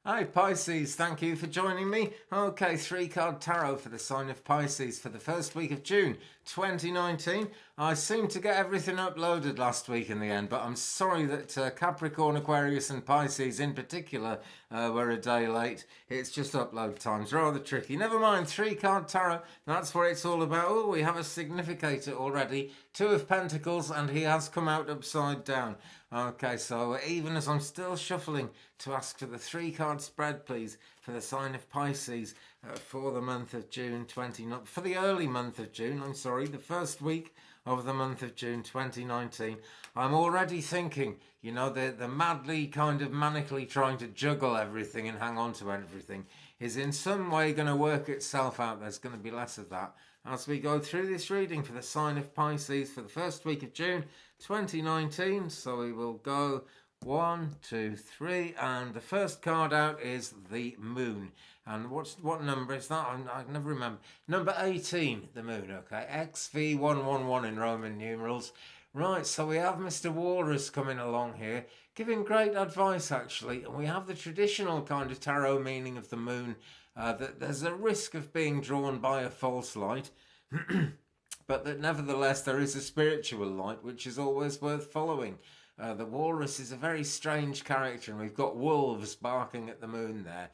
Hi Pisces, thank you for joining me. Okay, three card tarot for the sign of Pisces for the first week of June 2019. I seemed to get everything uploaded last week in the end, but I'm sorry that Capricorn, Aquarius and Pisces in particular were a day late. It's just upload time's rather tricky. Never mind, three card tarot, that's what it's all about. Oh, we have a significator already. Two of Pentacles and he has come out upside down. Okay, so even as I'm still shuffling to ask for the three card spread, please, for the sign of Pisces for the month of June for the early month of June, I'm sorry, the first week of the month of June 2019. I'm already thinking, you know, the madly kind of manically trying to juggle everything and hang on to everything is in some way going to work itself out. There's going to be less of that as we go through this reading for the sign of Pisces for the first week of June 2019. So we will go 1, 2, 3, and the first card out is the moon. And what number is that? I never remember. Number 18, the moon, okay. XV111 in Roman numerals. Right, so we have Mr. Walrus coming along here, giving great advice actually. And we have the traditional kind of tarot meaning of the moon, that there's a risk of being drawn by a false light. But that nevertheless there is a spiritual light which is always worth following. The walrus is a very strange character, and we've got wolves barking at the moon there,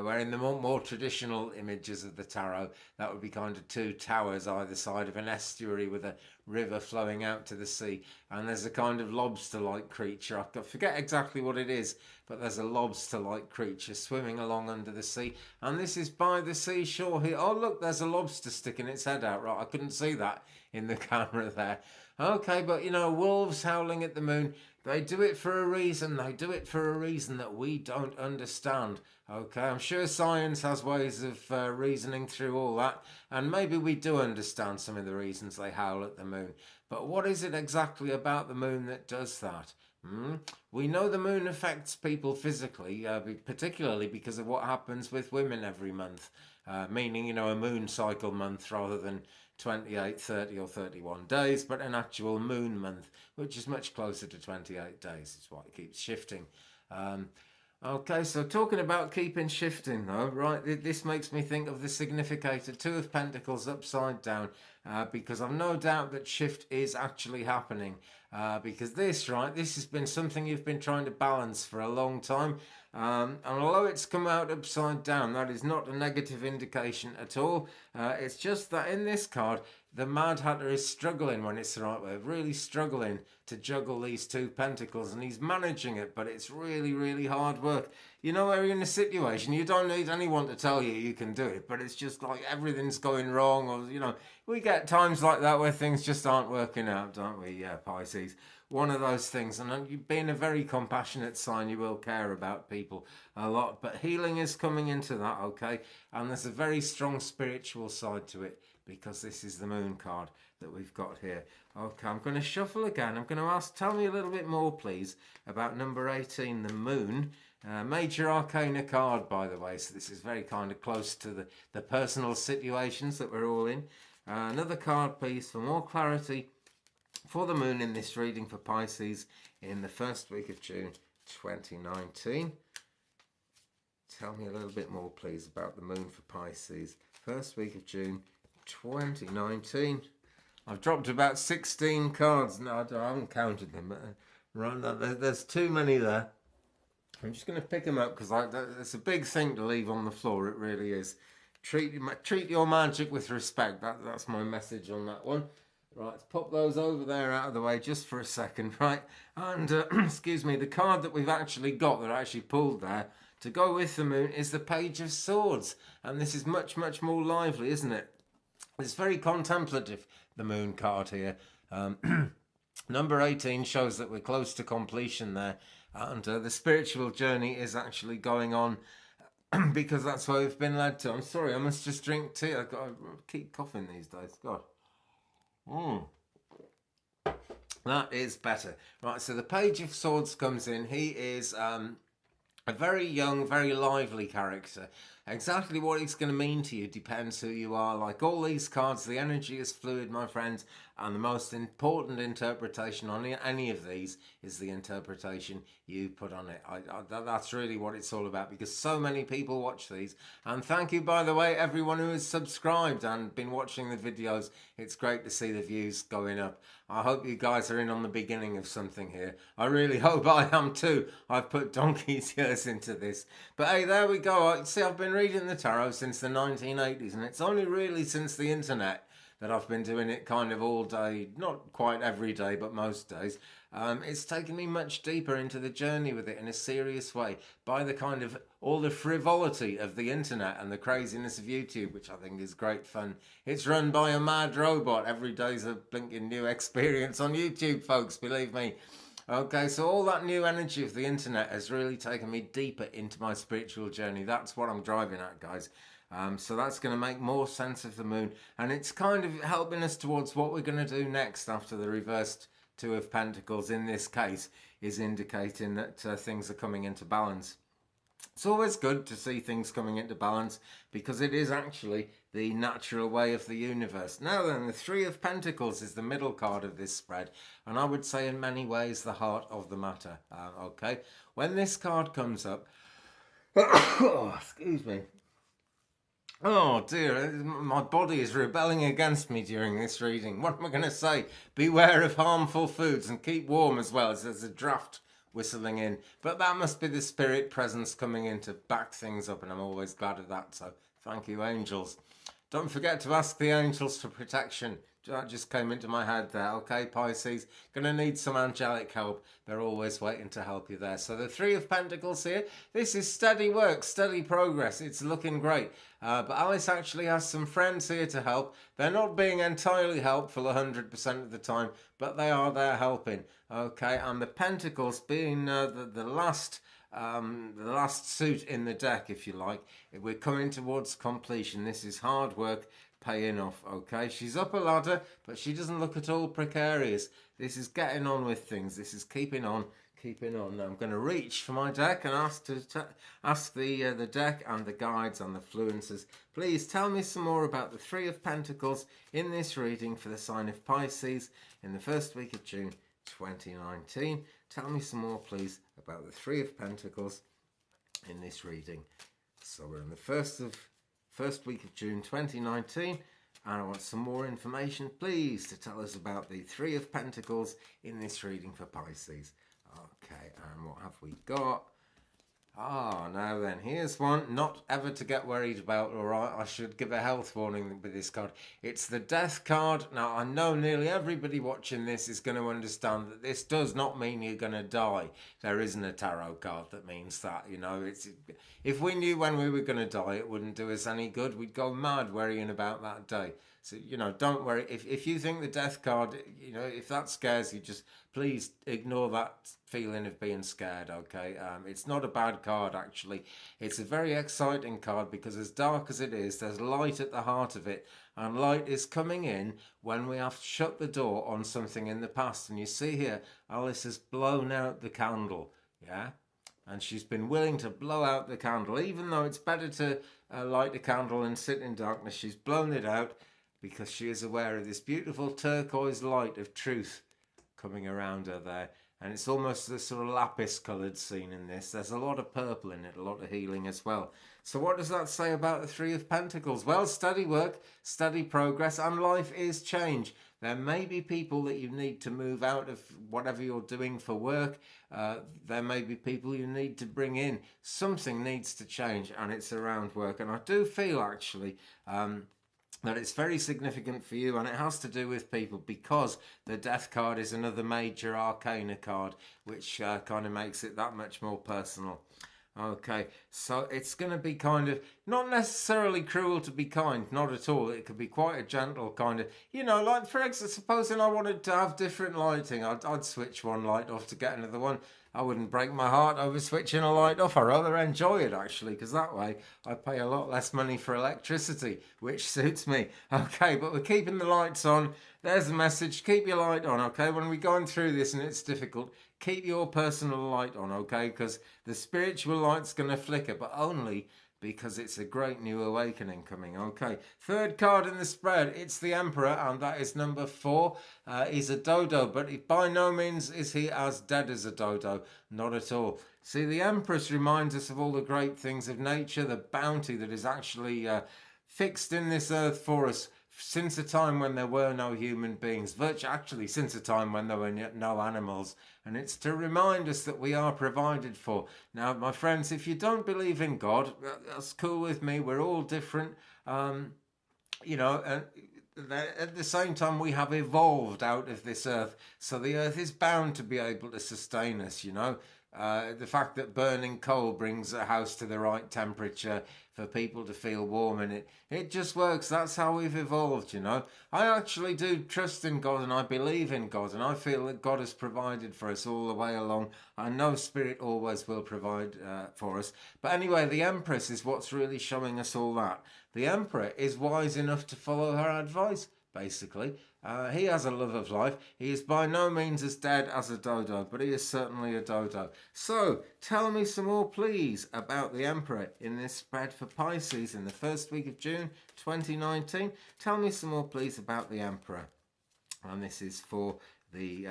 where in the more traditional images of the tarot, that would be kind of two towers either side of an estuary with a river flowing out to the sea, and there's a kind of lobster-like creature. I forget exactly what it is, but there's a lobster-like creature swimming along under the sea, and this is by the seashore here. Oh look, there's a lobster sticking its head out. Right, I couldn't see that in the camera there. Okay, but you know, wolves howling at the moon, they do it for a reason. They do it for a reason that we don't understand. Okay, I'm sure science has ways of reasoning through all that, and maybe we do understand some of the reasons they howl at the moon. But what is it exactly about the moon that does that? We know the moon affects people physically, particularly because of what happens with women every month. Meaning, you know, a moon cycle month rather than 28, 30 or 31 days, but an actual moon month, which is much closer to 28 days. It's why it keeps shifting. Okay, so talking about keeping shifting though, right, this makes me think of the significator, Two of Pentacles upside down, because I've no doubt that shift is actually happening. Because this has been something you've been trying to balance for a long time. And although it's come out upside down, that is not a negative indication at all. It's just that in this card, the Mad Hatter is struggling, when it's the right way, really struggling to juggle these two pentacles, and he's managing it, but it's really, really hard work. You know, where you're in a situation, you don't need anyone to tell you can do it, but it's just like everything's going wrong, or, you know, we get times like that where things just aren't working out, don't we? Yeah, Pisces. One of those things, and being a very compassionate sign, you will care about people a lot, but healing is coming into that, okay? And there's a very strong spiritual side to it, because this is the moon card that we've got here. Okay, I'm going to shuffle again. I'm going to ask, tell me a little bit more, please, about number 18, the moon. Major Arcana card, by the way, so this is very kind of close to the personal situations that we're all in. Another card, please, for more clarity for the moon in this reading for Pisces in the first week of June 2019. Tell me a little bit more, please, about the moon for Pisces. First week of June 2019. I've dropped about 16 cards. No, I haven't counted them, but there's too many there. I'm just going to pick them up because it's a big thing to leave on the floor. It really is. Treat your magic with respect. That's my message on that one. Right, let's pop those over there out of the way just for a second, right? And, excuse me, the card that we've actually got, that I actually pulled there, to go with the moon is the Page of Swords. And this is much, much more lively, isn't it? It's very contemplative, the moon card here. Number 18 shows that we're close to completion there. And the spiritual journey is actually going on because that's where we've been led to. I'm sorry, I must just drink tea. I keep coughing these days. God. That is better. Right, so the Page of Swords comes in. He is a very young, very lively character. Exactly what it's going to mean to you depends who you are. Like all these cards, the energy is fluid, my friends, And the most important interpretation on any of these is the interpretation you put on it. That's really what it's all about, because so many people watch these. And thank you, by the way, everyone who has subscribed and been watching the videos. It's great to see the views going up. I hope you guys are in on the beginning of something here. I really hope I am too. I've put donkey's years into this. But hey, there we go. See, I've been reading the tarot since the 1980s, and it's only really since the internet that I've been doing it kind of all day, not quite every day, but most days. It's taken me much deeper into the journey with it in a serious way by the kind of all the frivolity of the internet and the craziness of YouTube, which I think is great fun. It's run by a mad robot. Every day's a blinking new experience on YouTube, folks, believe me. Okay, so all that new energy of the internet has really taken me deeper into my spiritual journey. That's what I'm driving at, guys. So that's going to make more sense of the moon, and it's kind of helping us towards what we're going to do next after the reversed Two of Pentacles, in this case, is indicating that things are coming into balance. It's always good to see things coming into balance, because it is actually the natural way of the universe. Now then, the Three of Pentacles is the middle card of this spread, and I would say in many ways the heart of the matter. Okay, when this card comes up, oh, excuse me. Oh dear, my body is rebelling against me during this reading. What am I going to say? Beware of harmful foods and keep warm as well, as there's a draft whistling in. But that must be the spirit presence coming in to back things up, and I'm always glad of that. So thank you, angels. Don't forget to ask the angels for protection. That just came into my head there. Okay, Pisces, going to need some angelic help. They're always waiting to help you there. So the Three of Pentacles here, this is steady work, steady progress. It's looking great. But Alice actually has some friends here to help. They're not being entirely helpful 100% of the time, but they are there helping. Okay, and the Pentacles being the last suit in the deck, if you like. We're coming towards completion. This is hard work paying off. Okay, she's up a ladder, but she doesn't look at all precarious. This is getting on with things. This is keeping on. Now I'm going to reach for my deck and ask the deck and the guides and the fluences. Please tell me some more about the Three of Pentacles in this reading for the sign of Pisces in the first week of June 2019. Tell me some more, please, about the Three of Pentacles in this reading. So we're in the first week of June 2019, and I want some more information, please, to tell us about the Three of Pentacles in this reading for Pisces. Okay, and what have we got? Now then, here's one not ever to get worried about, or I should give a health warning with this card. It's the Death card. Now, I know nearly everybody watching this is going to understand that this does not mean you're going to die. There isn't a tarot card that means that, you know. If we knew when we were going to die, it wouldn't do us any good. We'd go mad worrying about that day. So, you know, don't worry. If you think the Death card, you know, if that scares you, just please ignore that feeling of being scared, okay? It's not a bad card, actually. It's a very exciting card, because as dark as it is, there's light at the heart of it. And light is coming in when we have shut the door on something in the past. And you see here, Alice has blown out the candle, yeah? And she's been willing to blow out the candle. Even though it's better to light a candle and sit in darkness, she's blown it out, because she is aware of this beautiful turquoise light of truth coming around her there. And it's almost a sort of lapis coloured scene in this. There's a lot of purple in it, a lot of healing as well. So what does that say about the Three of Pentacles? Well, steady work, steady progress, and life is change. There may be people that you need to move out of whatever you're doing for work. There may be people you need to bring in. Something needs to change, and it's around work. And I do feel, actually, that it's very significant for you, and it has to do with people, because the Death card is another major arcana card, which kind of makes it that much more personal. Okay, so it's going to be kind of, not necessarily cruel to be kind, not at all. It could be quite a gentle kind of, you know, like, for example, supposing I wanted to have different lighting, I'd switch one light off to get another one. I wouldn't break my heart over switching a light off. I rather enjoy it, actually, because that way I pay a lot less money for electricity, which suits me. Okay, but we're keeping the lights on. There's the message. Keep your light on, okay? When we're going through this and it's difficult, keep your personal light on, okay? Because the spiritual light's going to flicker, but only because it's a great new awakening coming. Okay, third card in the spread, it's the Emperor, and that is number 4. He's a dodo, but by no means is he as dead as a dodo. Not at all. See, the Empress reminds us of all the great things of nature, the bounty that is actually fixed in this earth for us since a time when there were no human beings, actually since a time when there were no animals, and it's to remind us that we are provided for. Now, my friends, if you don't believe in God, that's cool with me. We're all different, and at the same time we have evolved out of this earth, so the earth is bound to be able to sustain us. The fact that burning coal brings a house to the right temperature for people to feel warm, and it just works. That's how we've evolved. I actually do trust in God, and I believe in God, and I feel that God has provided for us all the way along. I know Spirit always will provide for us. But anyway, the Empress is what's really showing us all that. The Emperor is wise enough to follow her advice, basically. He has a love of life. He is by no means as dead as a dodo, but he is certainly a dodo. So, tell me some more, please, about the Emperor in this spread for Pisces in the first week of June 2019. Tell me some more, please, about the Emperor. And this is for the...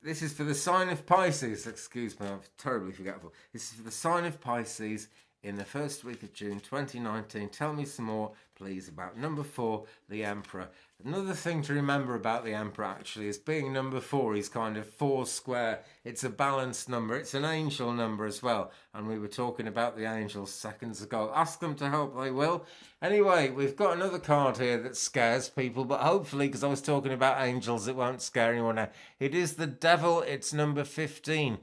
this is for the sign of Pisces. Excuse me, I'm terribly forgetful. This is for the sign of Pisces in the first week of June 2019. Tell me some more, please, about number 4, the Emperor. Another thing to remember about the Emperor, actually, is being number 4, he's kind of 4 square. It's a balanced number. It's an angel number as well. And we were talking about the angels seconds ago. Ask them to help, they will. Anyway, we've got another card here that scares people, but hopefully, because I was talking about angels, it won't scare anyone now. It is the Devil. It's number 15.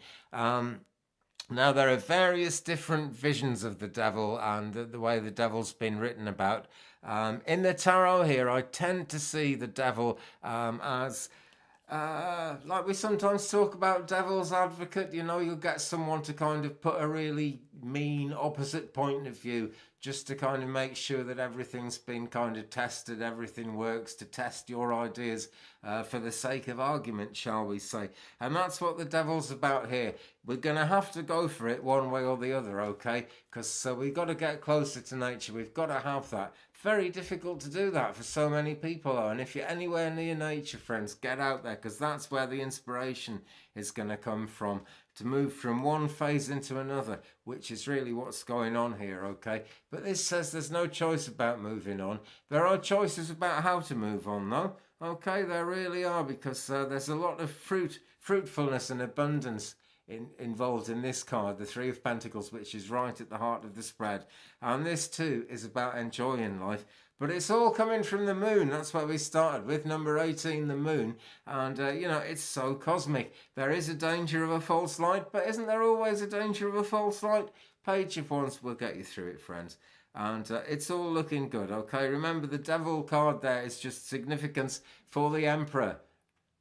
Now, there are various different visions of the devil and the way the devil's been written about. In the tarot here, I tend to see the devil as, like we sometimes talk about devil's advocate. You'll get someone to kind of put a really mean opposite point of view just to kind of make sure that everything's been kind of tested, everything works, to test your ideas for the sake of argument, shall we say. And that's what the devil's about here. We're going to have to go for it one way or the other, okay? Because we've got to get closer to nature. We've got to have that. Very difficult to do that for so many people, though. And if you're anywhere near nature, friends, get out there, because that's where the inspiration is going to come from, to move from one phase into another, which is really what's going on here, okay? But this says there's no choice about moving on. There are choices about how to move on, though. Okay, there really are, because there's a lot of fruitfulness and abundance involved in this card, the 3 of Pentacles, which is right at the heart of the spread. And this too is about enjoying life. But it's all coming from the moon. That's where we started with, number 18, the moon. And, it's so cosmic. There is a danger of a false light, but isn't there always a danger of a false light? Page of Wands will get you through it, friends. And it's all looking good, okay? Remember, the devil card there is just significance for the Emperor,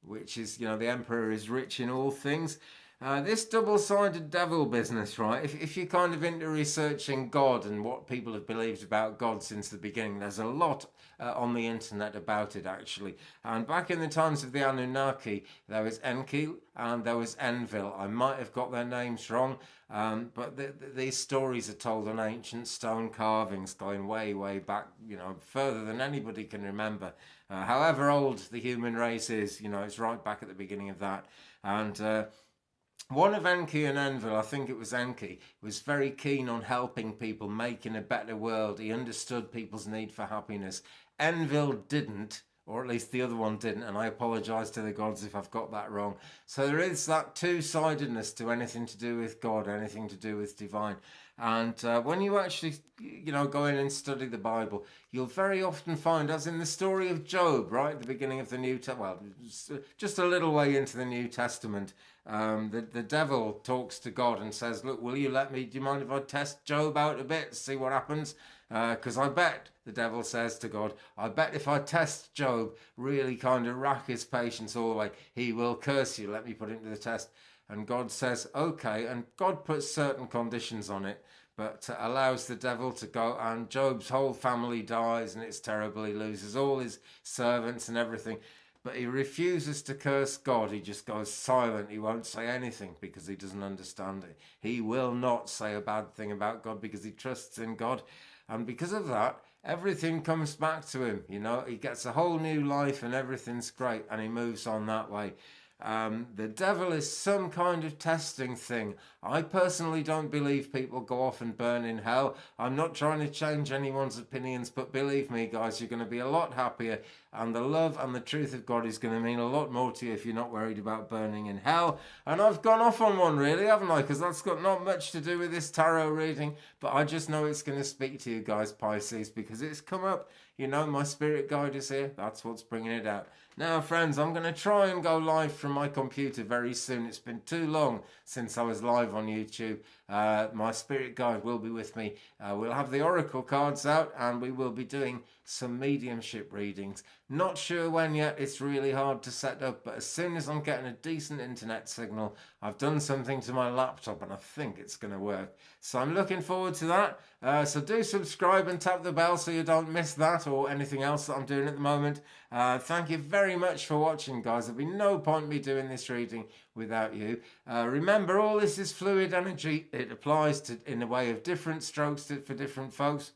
which is, the Emperor is rich in all things. This double-sided devil business, right? If you're kind of into researching God and what people have believed about God since the beginning, there's a lot on the internet about it, actually. And back in the times of the Anunnaki, there was Enki and there was Enlil. I might have got their names wrong, but these stories are told on ancient stone carvings going way, way back, further than anybody can remember. However old the human race is, it's right back at the beginning of that. And one of Enki and Enlil, I think it was Enki, was very keen on helping people, making a better world. He understood people's need for happiness. Enlil didn't, or at least the other one didn't, and I apologise to the gods if I've got that wrong. So there is that two-sidedness to anything to do with God, anything to do with divine. And when you actually, go in and study the Bible, you'll very often find, as in the story of Job, right at the beginning of the New Testament, well, just a little way into the New Testament, the devil talks to God and says, look, do you mind if I test Job out a bit, see what happens? Because I bet, the devil says to God, I bet if I test Job, really kind of rack his patience all the way, he will curse you. Let me put it to the test. And God says, okay, and God puts certain conditions on it, but allows the devil to go, and Job's whole family dies, and it's terrible. He loses all his servants and everything. but he refuses to curse God. He just goes silent. He won't say anything because he doesn't understand it. He will not say a bad thing about God because he trusts in God. And because of that, everything comes back to him. You know, he gets a whole new life and everything's great, and he moves on that way. The devil is some kind of testing thing. I personally don't believe people go off and burn in hell. I'm not trying to change anyone's opinions, but believe me, guys, you're going to be a lot happier, and the love and the truth of God is going to mean a lot more to you if you're not worried about burning in hell. And I've gone off on one, really, haven't I? Because that's got not much to do with this tarot reading, but I just know it's going to speak to you guys, Pisces, because it's come up. You know, my spirit guide is here. That's what's bringing it out. Now, friends, I'm going to try and go live from my computer very soon. It's been too long since I was live on YouTube. My spirit guide will be with me. We'll have the oracle cards out and we will be doing some mediumship readings. Not sure when yet. It's really hard to set up, but as soon as I'm getting a decent internet signal, I've done something to my laptop and I think it's going to work. So I'm looking forward to that. So do subscribe and tap the bell so you don't miss that or anything else that I'm doing at the moment. Thank you very much for watching, guys. There'll be no point me doing this reading without you. Remember, all this is fluid energy. It applies to in a way of different strokes for different folks.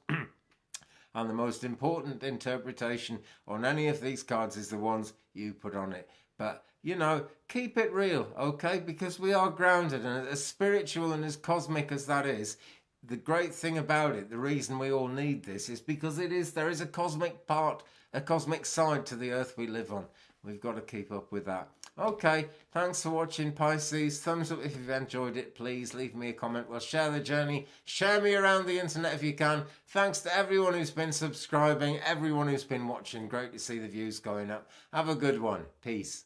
And the most important interpretation on any of these cards is the ones you put on it. But, you know, keep it real, okay? Because we are grounded, and as spiritual and as cosmic as that is, the great thing about it, the reason we all need this, is because there is a cosmic part, a cosmic side to the earth we live on. We've got to keep up with that. Okay, thanks for watching, Pisces. Thumbs up if you've enjoyed it. Please leave me a comment. We'll share the journey. Share me around the internet if you can. Thanks to everyone who's been subscribing, everyone who's been watching. Great to see the views going up. Have a good one. Peace.